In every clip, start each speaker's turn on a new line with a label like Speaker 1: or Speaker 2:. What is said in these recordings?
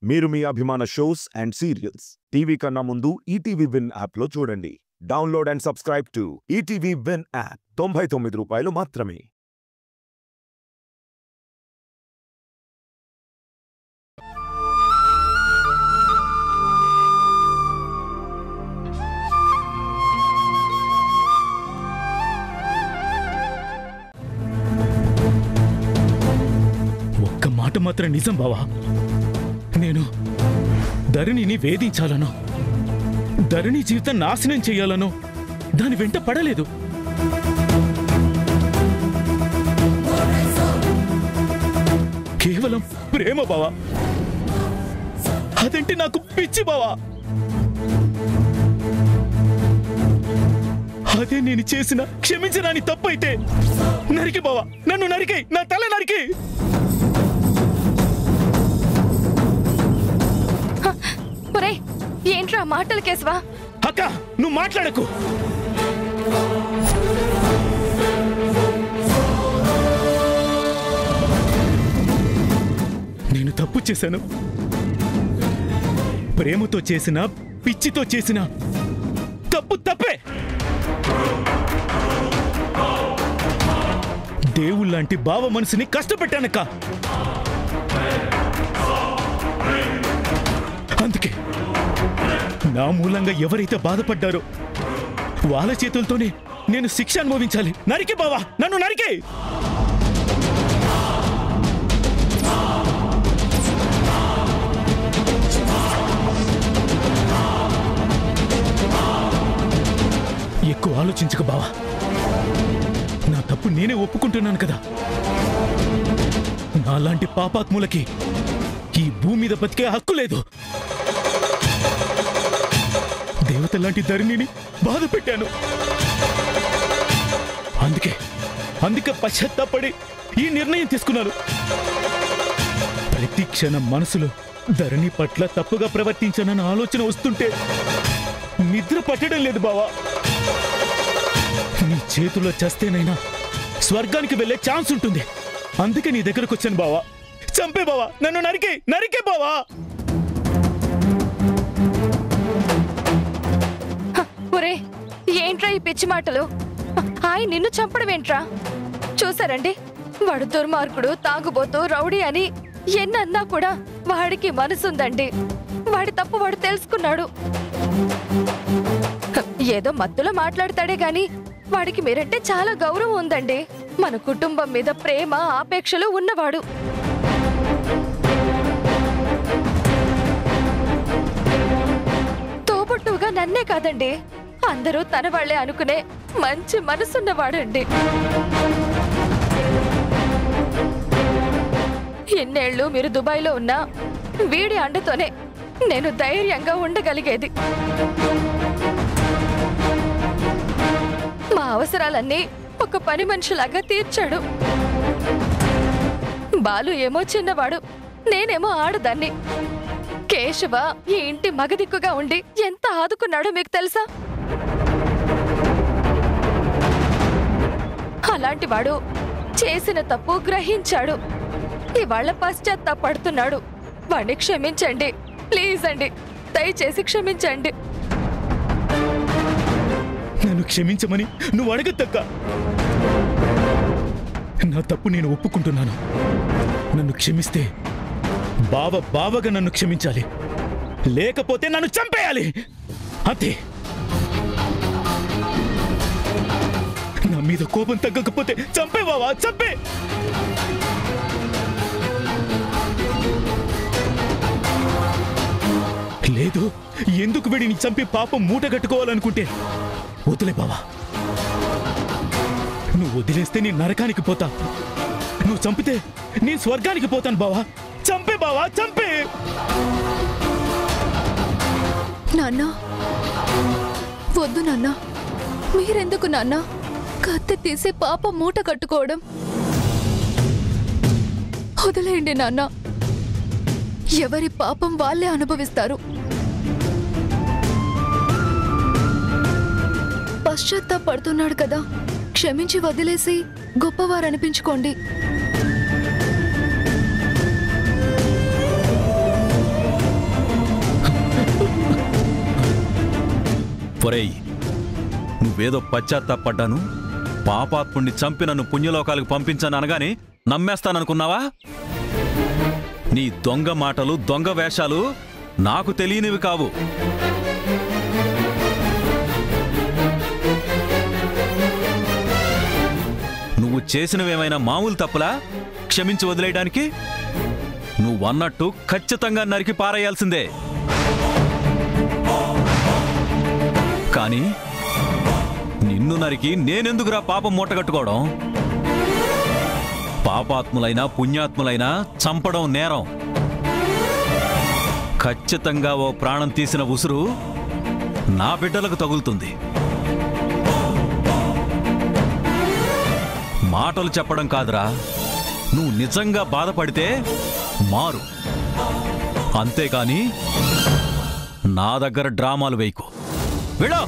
Speaker 1: మీరు మీ అభిమాన shows and serials TV కన్నా ముందు ఈటీవీ విన్ యాప్లో చూడండి. Download and subscribe to ETV win app. 99 రూపాయలు మాత్రమే.
Speaker 2: ఒక్క మాట మాత్రం నిజం బావా, నేను ధరణిని వేధించాలనో, ధరణి జీవితం నాశనం చేయాలనో దాని వెంట పడలేదు. కేవలం ప్రేమ బావా, అదంటే నాకు పిచ్చి బావా. అదే నేను చేసిన క్షమించరాని తప్పు అయితే నరికి బావా, నన్ను నరికి, నా తల నరికి.
Speaker 3: ఏంట్రా మాటలు కేశవా?
Speaker 2: అక్క నువ్వు మాట్లాడకు. నేను తప్పు చేశాను. ప్రేమతో చేసిన, పిచ్చితో చేసిన తప్పు తప్పే. దేవుళ్ళంటి బావ మనసుని కష్టపెట్టానక్క. అందుకే నా మూలంగా ఎవరైతే బాధపడ్డారో వాళ్ళ చేతులతోనే నేను శిక్ష అనుభవించాలి. నరికి బావా, నన్ను నరికి. ఎక్కువ ఆలోచించక బావా, నా తప్పు నేనే ఒప్పుకుంటున్నాను కదా. నాలాంటి పాపాత్ములకి ఈ భూమి మీద బతికే హక్కు లేదు. దేవత లాంటి ధరణిని బాధ పెట్టాను. అందుకే పశ్చాత్తాపడి ఈ నిర్ణయం తీసుకున్నాను. ప్రతి క్షణం మనసులో ధరణి పట్ల తప్పుగా ప్రవర్తించానన్న ఆలోచన వస్తుంటే నిద్ర పట్టడం లేదు బావా. నీ చేతుల్లో చస్తేనైనా స్వర్గానికి వెళ్ళే ఛాన్స్ ఉంటుంది. అందుకే నీ దగ్గరకు వచ్చాను బావా. చంపే బావా, నన్ను నరికే బావా.
Speaker 3: ఏంట్రా ఈ పిచ్చి మాటలు? ఆయన నిన్ను చంపడం ఏంట్రా? చూసారండి, వాడు దుర్మార్గుడు, తాగుబోతూ, రౌడీ అని ఎన్నన్నా కూడా వాడికి మనసుందండి. వాడి తప్పు వాడు తెలుసుకున్నాడు. ఏదో మత్తులో మాట్లాడతాడే గాని వాడికి మీరంటే చాలా గౌరవం ఉందండి. మన కుటుంబం మీద ప్రేమ, ఆపేక్షలు ఉన్నవాడు. తోబుట్టుగా నన్నే కాదండి, అందరూ తన వాళ్లే అనుకునే మంచి మనసున్నవాడండి. ఎన్నేళ్లు మీరు దుబాయ్లో ఉన్నా వీడి అండతోనే నేను ధైర్యంగా ఉండగలిగేది. మా అవసరాలన్నీ ఒక పని మనిషిలాగా తీర్చాడు. బాలు ఏమో చిన్నవాడు, నేనేమో ఆడదాన్ని. కేశవ ఈ ఇంటి మగదిక్కుగా ఉండి ఎంత ఆదుకున్నాడో మీకు తెలుసా? అలాంటి వాడు చేసిన తప్పు గ్రహించాడు. ఇవాళ పశ్చాత్తాపడుతున్నాడు. వాడిని క్షమించండి ప్లీజ్ అండి, దయచేసి క్షమించండి.
Speaker 2: నన్ను క్షమించమని నువ్వు అడగద్దక్క. నా తప్పు నేను ఒప్పుకుంటున్నాను. నన్ను క్షమిస్తే బావగా నన్ను క్షమించాలి, లేకపోతే నన్ను చంపేయాలి. అంతే. నా మీద కోపం తగ్గకపోతే చంపే బావా, చంపే. లేదు, ఎందుకు వీడిని చంపి పాపం మూట కట్టుకోవాలనుకుంటే వదిలే బావా. నువ్వు వదిలేస్తే నేను నరకానికి పోతా, నువ్వు చంపితే నేను స్వర్గానికి పోతాను బావా. చంపే బావా, చంపే.
Speaker 3: నాన్న వద్దు నాన్న, మీరెందుకు నాన్న కత్తి తీసి పాప మూట కట్టుకోవడం? వదిలేయండి నాన్న, ఎవరి పాపం వాళ్ళే అనుభవిస్తారు. పశ్చాత్తాపడుతున్నాడు కదా, క్షమించి వదిలేసి గొప్పవారనిపించుకోండి.
Speaker 4: ఒరేయ్, నువ్వేదో పశ్చాత్తాపడ్డాను, పాపాత్ముణ్ణి చంపి నన్ను పుణ్యలోకాలకు పంపించాను అనగానే నమ్మేస్తాననుకున్నావా? నీ దొంగ మాటలు, దొంగ వేషాలు నాకు తెలియనివి కావు. నువ్వు చేసినవేమైనా మామూలు తప్పులా క్షమించి వదిలేయడానికి? నువ్వన్నట్టు ఖచ్చితంగా నరికి పారేయాల్సిందే. కానీ నిన్ను నరికి నేనెందుకురా పాపం మూటగట్టుకోవడం? పాపాత్ములైనా పుణ్యాత్ములైనా చంపడం నేరం. ఖచ్చితంగా ఓ ప్రాణం తీసిన ఉసురు నా బిడ్డలకు తగులుతుంది. మాటలు చెప్పడం కాదురా, నువ్వు నిజంగా బాధపడితే మారు. అంతేకాని నా దగ్గర డ్రామాలు వేయకు. విడో.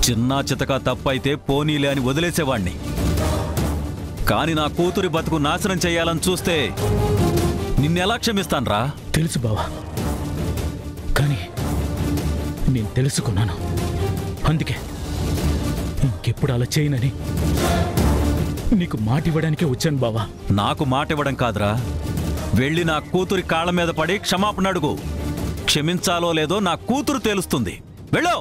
Speaker 4: చిన్నా చితక తప్పైతే పోనీలే అని వదిలేసేవాణ్ణి. కాని నా కూతురి బతుకు నాశనం చెయ్యాలని చూస్తే నిన్నెలా క్షమిస్తాన్రా?
Speaker 2: తెలుసు బావా, కానీ నేను తెలుసుకున్నాను. అందుకే ఇంకెప్పుడు అలా చేయనని నీకు మాట ఇవ్వడానికే వచ్చాను బావా.
Speaker 4: నాకు మాట ఇవ్వడం కాదురా, వెళ్ళి నా కూతురి కాళ్ళ మీద పడి క్షమాపణ అడుగు. క్షమించాలో లేదో నా కూతురు తెలుస్తుంది. వెళ్ళు.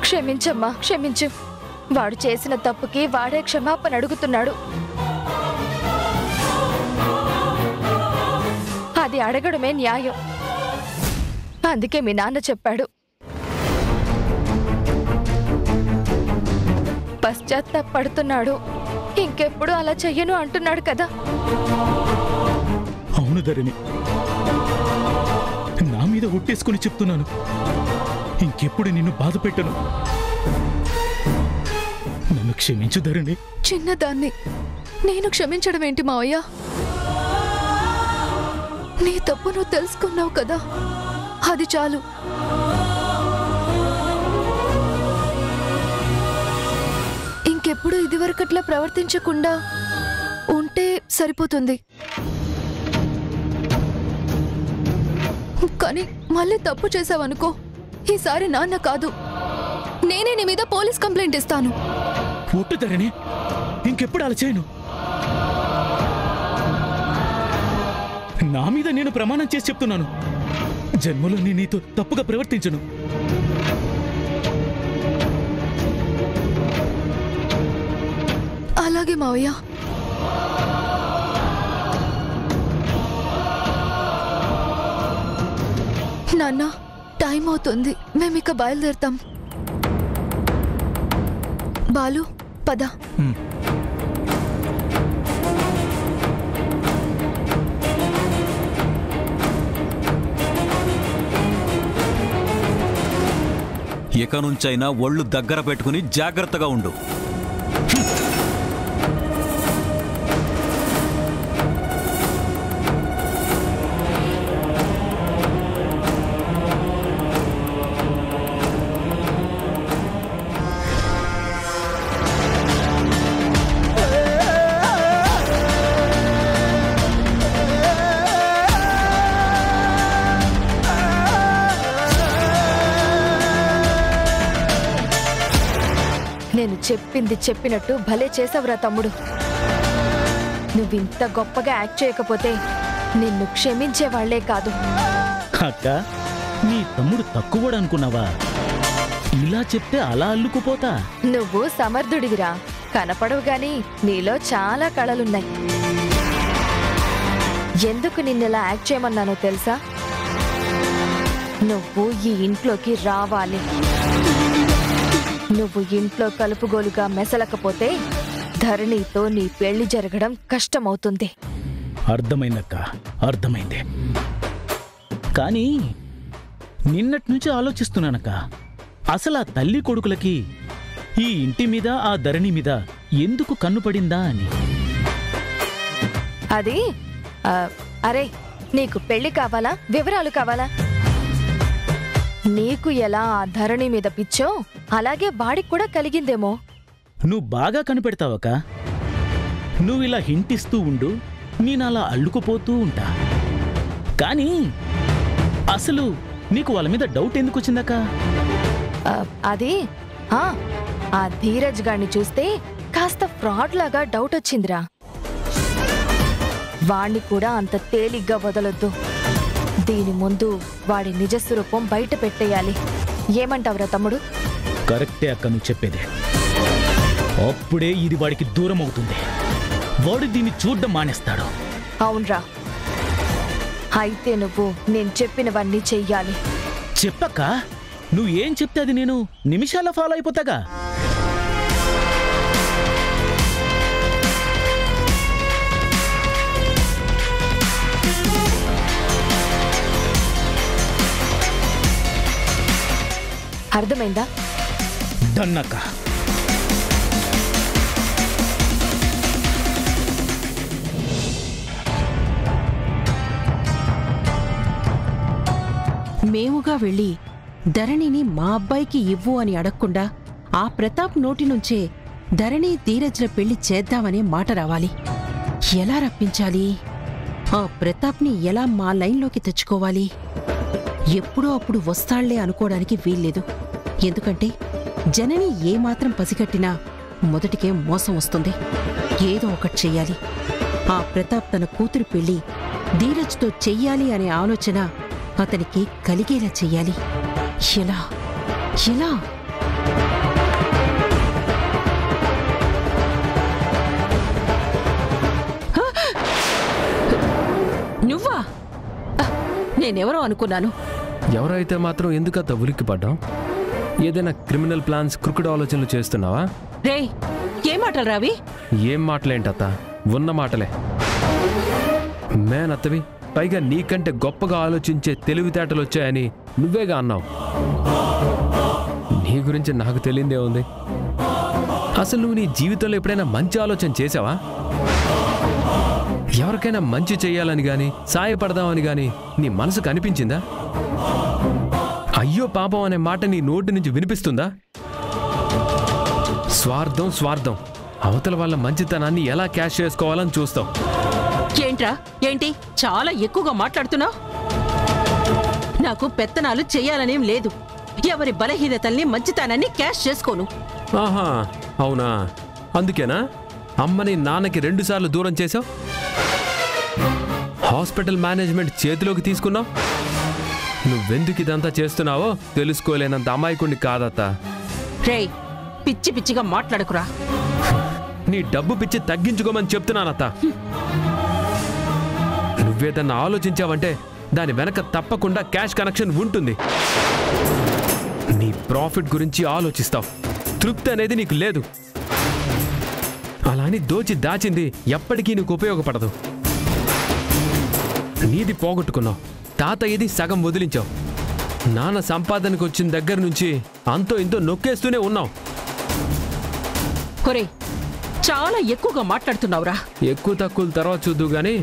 Speaker 3: క్షమించమ్మా, క్షమించు. వాడు చేసిన తప్పుకి వాడే క్షమాపణ అడుగుతున్నాడు. అది అడగడమే న్యాయం. అందుకే మీ నాన్న చెప్పాడు. పశ్చాత్తాపడుతున్నాడు, ఇంకెప్పుడు అలా చెయ్యను అంటున్నాడు కదా.
Speaker 2: అవును ధరణి, నా మీద ఒట్టేసుకుని చెప్తున్నాను, ఇంకెప్పుడు నిన్ను బాధ పెట్టను. నన్ను క్షమించు ధరణి.
Speaker 5: చిన్నదాన్ని నేను క్షమించడం ఏంటి మావయ్య? నీ తప్పు నువ్వు తెలుసుకున్నావు కదా, అది చాలు. ఇంకెప్పుడు ఇదివరకట్లా ప్రవర్తించకుండా ఉంటే సరిపోతుంది. కానీ మళ్ళీ తప్పు చేసావనుకో, ఈసారి నాన్న కాదు, నేనే నీ మీద పోలీస్ కంప్లైంట్ ఇస్తాను.
Speaker 2: ఒట్టు ధరణి, ఇంకెప్పుడు అలా చేయను. నా మీద నేను ప్రమాణం చేసి చెప్తున్నాను, జన్మలో నేను నీతో తప్పుగా ప్రవర్తించను.
Speaker 5: అలాగే మావయ్య. నాన్న, టైం అవుతుంది, మేమిక బయలుదేరుతాం. బాలు, పద.
Speaker 4: ఇక నుంచైనా ఒళ్ళు దగ్గర పెట్టుకుని జాగ్రత్తగా ఉండు.
Speaker 3: నేను చెప్పింది చెప్పినట్టు భలే చేసావురా తమ్ముడు. నువ్వింత గొప్పగా యాక్ట్ చేయకపోతే నిన్ను క్షమించేవాళ్లే కాదు.
Speaker 2: అక్క, నీ తమ్ముడు తక్కువడు అనుకున్నావా? ఇలా చెప్తే అలా అల్లుకుపోతా.
Speaker 3: నువ్వు సమర్థుడివిరా, కనపడవు గాని నీలో చాలా కళలున్నాయి. ఎందుకు నిన్నెలా యాక్ట్ చేయమన్నానో తెలుసా? నువ్వు ఈ ఇంట్లోకి రావాలి. నువ్వు ఇంట్లో కలుపుగోలుగా మెసలకపోతే ధరణితో నీ పెళ్లి జరగడం కష్టమవుతుంది.
Speaker 2: అర్థమైందక్క, అర్థమైంది. కానీ నిన్నటి నుంచి ఆలోచిస్తున్నానక్క, అసలు ఆ తల్లి కొడుకులకి ఈ ఇంటి మీద ఆ ధరణి మీద ఎందుకు కన్ను పడిందా అని.
Speaker 3: అది అరే, నీకు పెళ్లి కావాలా, వివరాలు కావాలా? నీకు ఎలా ఆ ధరణి మీద పిచ్చో అలాగే వాడికి కూడా కలిగిందేమో.
Speaker 2: నువ్వు బాగా కనిపెడతావక. నువ్విలా హింటిస్తూ ఉండు, నేనలా అల్లుకుపోతూ ఉంటా. కానీ అసలు నీకు వాళ్ళ మీద డౌట్ ఎందుకు వచ్చిందక్క?
Speaker 3: అది ఆ ధీరజ్ గాడిని చూస్తే కాస్త ఫ్రాడ్ లాగా డౌట్ వచ్చిందిరా. వాణ్ణి కూడా అంత తేలిగ్గా వదలొద్దు. దీని ముందు వాడి నిజస్వరూపం బయట పెట్టేయాలి. ఏమంటావురా తమ్ముడు?
Speaker 2: కరెక్టే అక్క నువ్వు చెప్పేది. అప్పుడే ఇది వాడికి దూరం అవుతుంది. వాడు దీన్ని చూడ్డం మానేస్తాడు.
Speaker 3: అవునరా, అయితే నువ్వు నేను చెప్పినవన్నీ చెయ్యాలి.
Speaker 2: చెప్పక్క, నువ్వు ఏం చెప్తే అది నేను నిమిషాల్లో ఫాలో అయిపోతాగా.
Speaker 3: అర్థమైందా?
Speaker 2: డన్నక్క.
Speaker 6: మేముగా వెళ్ళి ధరణిని మా అబ్బాయికి ఇవ్వు అని అడగకుండా ఆ ప్రతాప్ నోటి నుంచే ధరణి ధీరజ్ల పెళ్లి చేద్దామనే మాట రావాలి. ఎలా రప్పించాలి? ఆ ప్రతాప్ని ఎలా మా లైన్లోకి తెచ్చుకోవాలి? ఎప్పుడో అప్పుడు వస్తాళ్లే అనుకోవడానికి వీల్లేదు. ఎందుకంటే జనని ఏమాత్రం పసిగట్టినా మొదటికే మోసం వస్తుంది. ఏదో ఒకటి చెయ్యాలి. ఆ ప్రతాప్ తన కూతురు పెళ్లి ధీరజ్తో చెయ్యాలి అనే ఆలోచన అతనికి కలిగేలా చెయ్యాలి. ఎలా ఎలా? నువ్వా? నేనెవరో అనుకున్నాను.
Speaker 7: ఎవరైతే మాత్రం ఎందుకంత ఉలిక్కి పడ్డాం? ఏదైనా క్రిమినల్ ప్లాన్స్, క్రికెట్ ఆలోచనలు చేస్తున్నావా?
Speaker 6: రేయ్, ఏ మాటలు రావి?
Speaker 7: ఏం మాటలేంటత్త, ఉన్న మాటలే. మేనత్తవి, పైగా నీకంటే గొప్పగా ఆలోచించే తెలివితేటలు వచ్చాయని నువ్వేగా అన్నావు. నీ గురించి నాకు తెలియందే ఉంది. అసలు నువ్వు నీ జీవితంలో ఎప్పుడైనా మంచి ఆలోచన చేసావా? ఎవరికైనా మంచి చెయ్యాలని గాని, సాయపడదామని గాని నీ మనసు కనిపించిందా? అయ్యో పాపం అనే మాట నీ నోటి నుంచి వినిపిస్తుందా? స్వార్థం స్వార్థం, అవతల వాళ్ళ మంచితనాన్ని ఎలా క్యాష్ చేసుకోవాలని చూస్తావు.
Speaker 6: ఏంట్రా, ఏంటి చాలా ఎక్కువగా మాట్లాడుతున్నావు? నాకు పెత్తనాలు చెయ్యాలనేం లేదు. ఎవరి బలహీనతల్ని, మంచితనాన్ని క్యాష్ చేసుకోను.
Speaker 7: ఆహా, అవునా? అందుకేనా అమ్మని నాన్నకి 2 సార్లు దూరం చేశావు? హాస్పిటల్ మేనేజ్మెంట్ చేతిలోకి తీసుకున్నావు? నువ్వెందుకు ఇదంతా చేస్తున్నావో తెలుసుకోలేనంత అమాయకుణ్ణి కాదత్తా.
Speaker 6: రేయ్, పిచ్చి పిచ్చిగా మాట్లాడకురా.
Speaker 7: నీ డబ్బు పిచ్చి తగ్గించుకోమని చెప్తున్నానత్తా. నువ్వేదన్నా ఆలోచించావంటే దాని వెనక తప్పకుండా క్యాష్ కనెక్షన్ ఉంటుంది. నీ ప్రాఫిట్ గురించి ఆలోచిస్తావు, తృప్తి అనేది నీకు లేదు. అలా అని దోచి దాచింది ఎప్పటికీ నీకు ఉపయోగపడదు. నీది పోగొట్టుకున్నావు, తాతయ్యది సగం వదిలించావు. నాన్న సంపాదనకు వచ్చిన దగ్గర నుంచి అంతో ఇంతో నొక్కేస్తూనే ఉన్నావు.
Speaker 6: ఒరే, చాలా ఎక్కువగా మాట్లాడుతున్నావురా.
Speaker 7: ఎక్కువ తక్కువ తర్వాత చూద్దు గాని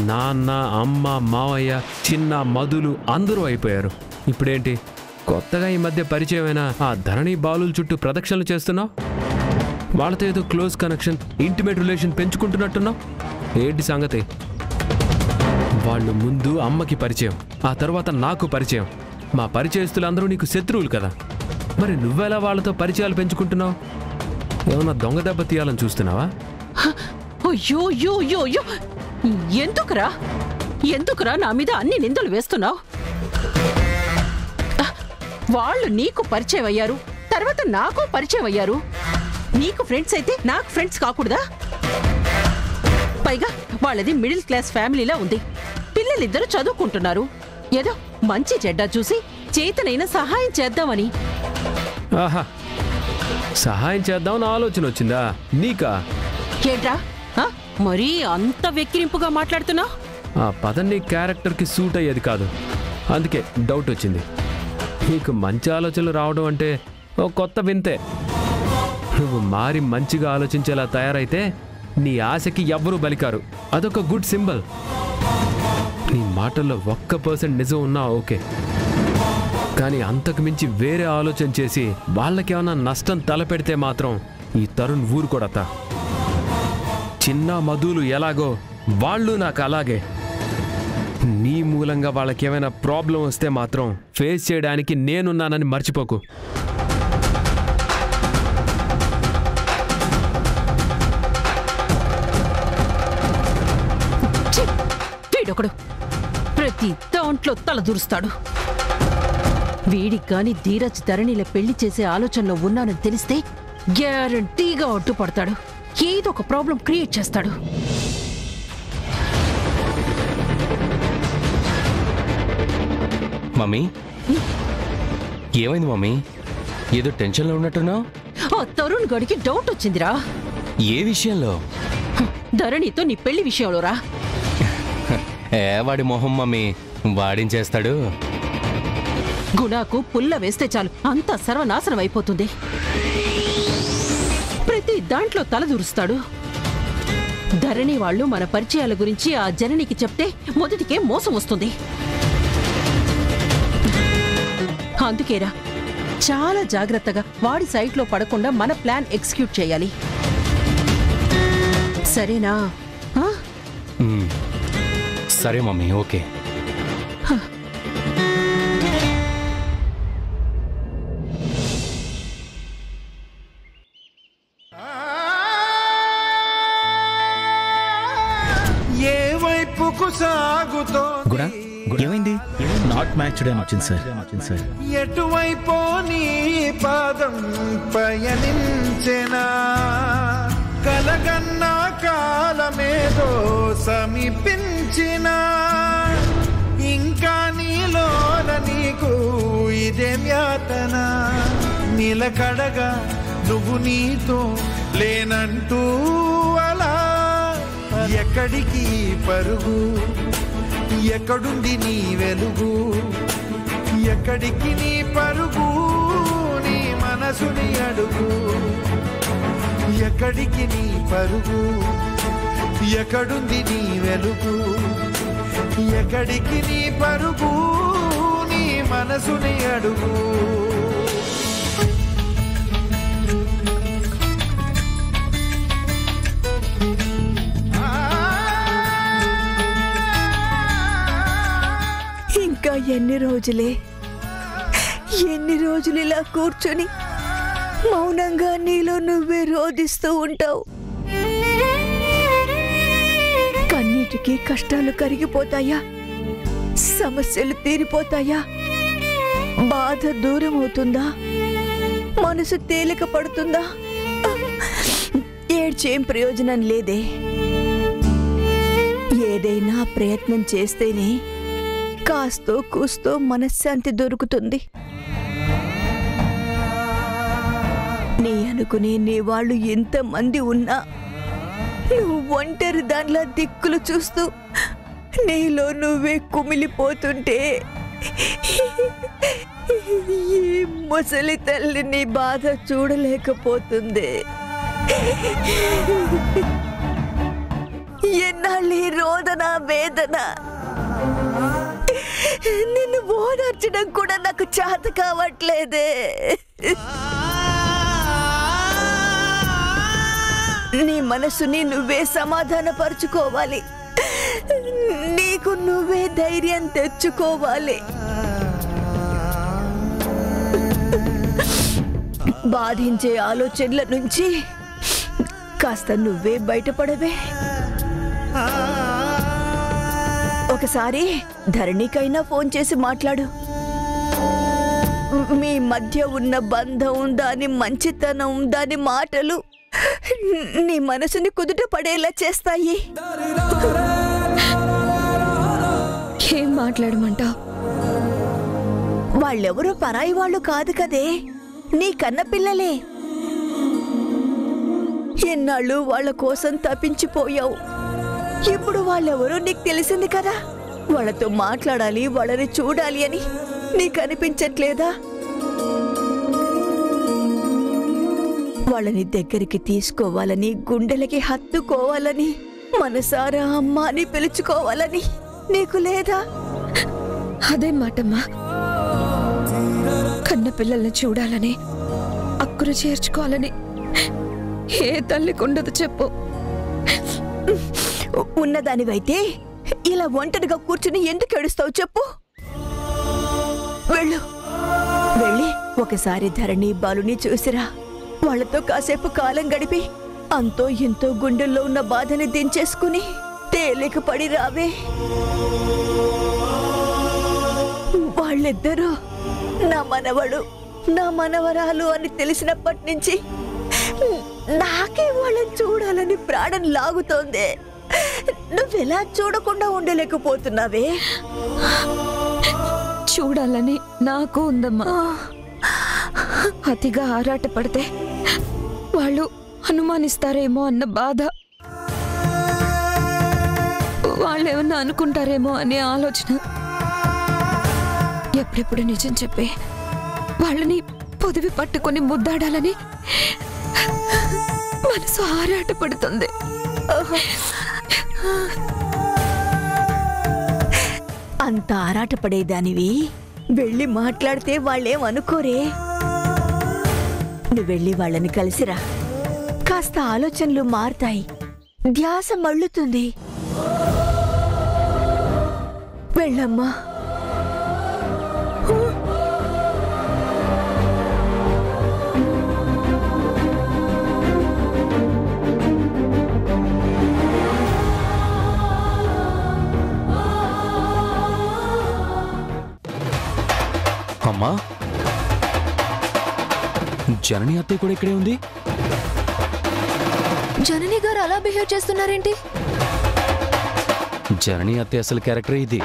Speaker 7: నాన్న, అమ్మ, మావయ్య, చిన్న, మధులు అందరూ అయిపోయారు. ఇప్పుడేంటి కొత్తగా ఈ మధ్య పరిచయమైన ఆ ధరణి బాలుల చుట్టూ ప్రదక్షిణలు చేస్తున్నావు? వాళ్ళతో ఏదో క్లోజ్ కనెక్షన్, ఇంటిమేట్ రిలేషన్ పెంచుకుంటున్నట్టున్నావు. ఏంటి సంగతి? వాళ్ళు ముందు అమ్మకి పరిచయం, ఆ తర్వాత నాకు పరిచయం. మా పరిచయస్తులందరూ నీకు శత్రువులు కదా. మరి నువ్వెలా వాళ్ళతో పరిచయాలు పెంచుకుంటున్నావు? ఏమన్నా దొంగ దెబ్బ తీయాలని చూస్తున్నావా?
Speaker 6: అయ్యో అయ్యో అయ్యో అయ్యో, ఎందుకురా ఎందుకురా నా మీద అన్ని నిందలు వేస్తున్నావు? వాళ్ళు నీకు పరిచయం అయ్యారు, తర్వాత నాకు పరిచయం అయ్యారు. నీకు ఫ్రెండ్స్ అయితే నాకు ఫ్రెండ్స్ కాకూడదా? పైగా వాళ్ళది మిడిల్ క్లాస్ ఫ్యామిలీలా ఉంది. పిల్లలిద్దరూ చదువుకుంటున్నారు. ఏదో మంచి చెడ్డ చూసి చేతనైనా సహాయం చేద్దామని.
Speaker 7: ఆహా, సహాయం చేద్దామని ఆలోచన వచ్చిందా నీకా?
Speaker 6: ఏంట్రా, మరీ అంత వెక్కిరింపుగా మాట్లాడుతున్నావు?
Speaker 7: ఆ పదం నీ క్యారెక్టర్కి సూట్ అయ్యేది కాదు, అందుకే డౌట్ వచ్చింది. నీకు మంచి ఆలోచనలు రావడం అంటే ఓ కొత్త వింతే. నువ్వు మారి మంచిగా ఆలోచించేలా తయారైతే నీ ఆశకి ఎవ్వరూ బలికారు. అదొక గుడ్ సింబల్. నీ మాటల్లో 1% నిజం ఉన్నా ఓకే, కానీ అంతకు మించి వేరే ఆలోచన చేసి వాళ్ళకేమన్నా నష్టం తలపెడితే మాత్రం ఈ తరుణ్ ఊరుకోడతా. చిన్న మధులు ఎలాగో వాళ్ళు నాకు అలాగే. నీ మూలంగా వాళ్ళకేమైనా ప్రాబ్లం వస్తే మాత్రం ఫేస్ చేయడానికి నేనున్నానని మర్చిపోకు.
Speaker 6: వీడొకడు ప్రతి దాంట్లో తల దూరుస్తాడు. వీడికి గాని ధీరజ్ ధరణిల పెళ్లి చేసే ఆలోచనలో ఉన్నానని తెలిస్తే గ్యారంటీగా అడ్డుపడతాడు. ఏదో ఒక ప్రాబ్లం క్రియేట్ చేస్తాడు.
Speaker 8: మమ్మీ, ఏమైంది మమ్మీ? ఏదో టెన్షన్లో ఉన్నట్టున్నావు.
Speaker 6: ఆ తరుణ్ గడికి డౌట్ వచ్చిందిరా.
Speaker 8: ఏ విషయంలో?
Speaker 6: ధరణితో నీ పెళ్లి విషయంలో రా.
Speaker 8: వాడి మొహం మమ్మీ, వాడించేస్తాడు.
Speaker 6: గుణాకు పుల్ల వేస్తే చాలు అంతా సర్వనాశనం అయిపోతుంది. ప్రతి దాంట్లో తలదూరుస్తాడు. ధరణి వాళ్ళు మన పరిచయాల గురించి ఆ జననికి చెప్తే మొదటికే మోసం వస్తుంది. అందుకేరా చాలా జాగ్రత్తగా వాడి సైట్లో పడకుండా మన ప్లాన్ ఎగ్జిక్యూట్ చేయాలి. సరేనా?
Speaker 8: సరే మమ్మీ, ఓకే.
Speaker 9: ఏ వైపుకు సాగుతో
Speaker 2: గుణ ఏమైంది? నాట్ మ్యాచ్డ్ అని వచ్చింది సార్.
Speaker 9: ఎటువైపో నీ పాదం పయనించెనా, కలగన్నా కాలమేదో సమీపించినా, ఇంకా నీలోన నీకు ఇదేం యాతన, నిలకడగా నువ్వు నీతో లేనంటూ అలా ఎక్కడికి పరుగు, ఎక్కడుంది నీ వెలుగు, ఎక్కడికి నీ పరుగు, నీ మనసుని అడుగు, ఎక్కడికి నీ పరుగు, ఎక్కడుంది నీ వెలుగు, ఎక్కడికి నీ పరుగు, నీ మనసుని అడుగు.
Speaker 10: ఇంకా ఎన్ని రోజులు ఇలా కూర్చొని మౌనంగా నీలో నువ్వే రోధిస్తూ ఉంటావు. కన్నీటికి కష్టాలు కరిగిపోతాయా? సమస్యలు తీరిపోతాయా? బాధ దూరం అవుతుందా? మనసు తేలిక పడుతుందా? ఏడ్చేం ప్రయోజనం లేదే. ఏదైనా ప్రయత్నం చేస్తేనే కాస్తో కూస్తో మనశ్శాంతి దొరుకుతుంది. నీ అనుకునే నీ వాళ్ళు ఎంతమంది ఉన్నా నువ్వు ఒంటరి దానిలా దిక్కులు చూస్తూ నీలో నువ్వే కుమిలిపోతుంటే ఈ ముసలి తల్లి నీ బాధ చూడలేకపోతుంది. ఎన్నాళ్ళీ రోదన వేదన, నిన్ను ఓదార్చడం కూడా నాకు చేత కావట్లేదే. నీ మనసుని నువ్వే సమాధానపరుచుకోవాలి. నీకు నువ్వే ధైర్యం తెచ్చుకోవాలి. బాధించే ఆలోచనల నుంచి కాస్త నువ్వే బయటపడవే. ఒకసారి ధరణికైనా ఫోన్ చేసి మాట్లాడు. మీ మధ్య ఉన్న బంధం, దాని మంచితనం, దాని మాటలు నీ మనసుని కుదుట పడేలా చేస్తాయి.
Speaker 3: ఏం మాట్లాడమంటావు?
Speaker 10: వాళ్ళెవరూ పరాయి వాళ్ళు కాదు కదే, నీ కన్న పిల్లలే. ఎన్నాళ్ళు వాళ్ళ కోసం తప్పించిపోయావు. ఇప్పుడు వాళ్ళెవరో నీకు తెలిసింది కదా. వాళ్ళతో మాట్లాడాలి, వాళ్ళని చూడాలి అని నీకు అనిపించట్లేదా? వాళ్ళని దగ్గరికి తీసుకోవాలని, గుండెలకి హత్తుకోవాలని, మనసారా అమ్మ అని పిలుచుకోవాలని నీకు లేదా?
Speaker 5: అదే మాటమ్మా. కన్న పిల్లల్ని చూడాలని, అక్కున చేర్చుకోవాలని ఏ తల్లికి ఉండదు చెప్పు?
Speaker 10: ఉన్నదానివైతే ఇలా ఒంటరిగా కూర్చుని ఎందుకు ఏడుస్తావు చెప్పు? వెళ్ళు, వెళ్ళి ఒకసారి ధరణి, బాలుని చూసిరా. వాళ్ళతో కాసేపు కాలం గడిపి అంతో ఎంతో గుండెల్లో ఉన్న బాధని దించేసుకుని తేలిక పడి రావే. వాళ్ళిద్దరూ నా మనవడు, నా మనవరాలు అని తెలిసినప్పటి నుంచి నాకే వాళ్ళని చూడాలని ప్రాణం లాగుతోంది. నువ్వెలా చూడకుండా ఉండలేకపోతున్నావే?
Speaker 5: చూడాలని నాకు ఉందమ్మా. అతిగా ఆరాట పడితే వాళ్ళు అనుమానిస్తారేమో అన్న బాధ, వాళ్ళేమన్నా అనుకుంటారేమో అనే ఆలోచన. ఎప్పుడెప్పుడు నిజం చెప్పి వాళ్ళని పొదివి పట్టుకొని ముద్దాడాలని మనసు ఆరాట పడుతుంది.
Speaker 10: అంత ఆరాటపడేదానివి వెళ్ళి మాట్లాడితే వాళ్ళేమనుకోరే? నువ్వు వెళ్ళి వాళ్ళని కలిసిరా. కాస్త ఆలోచనలు మారుతాయి, ధ్యాస మళ్ళుతుంది. వెళ్ళమ్మా.
Speaker 8: అమ్మా, జనని అత్తయ్య కూడా ఇక్కడే ఉంది.
Speaker 5: జనని గారు అలా బిహేవ్ చేస్తున్నారేంటి?
Speaker 8: జనని అత్తయ్య అసలు క్యారెక్టర్ ఇది.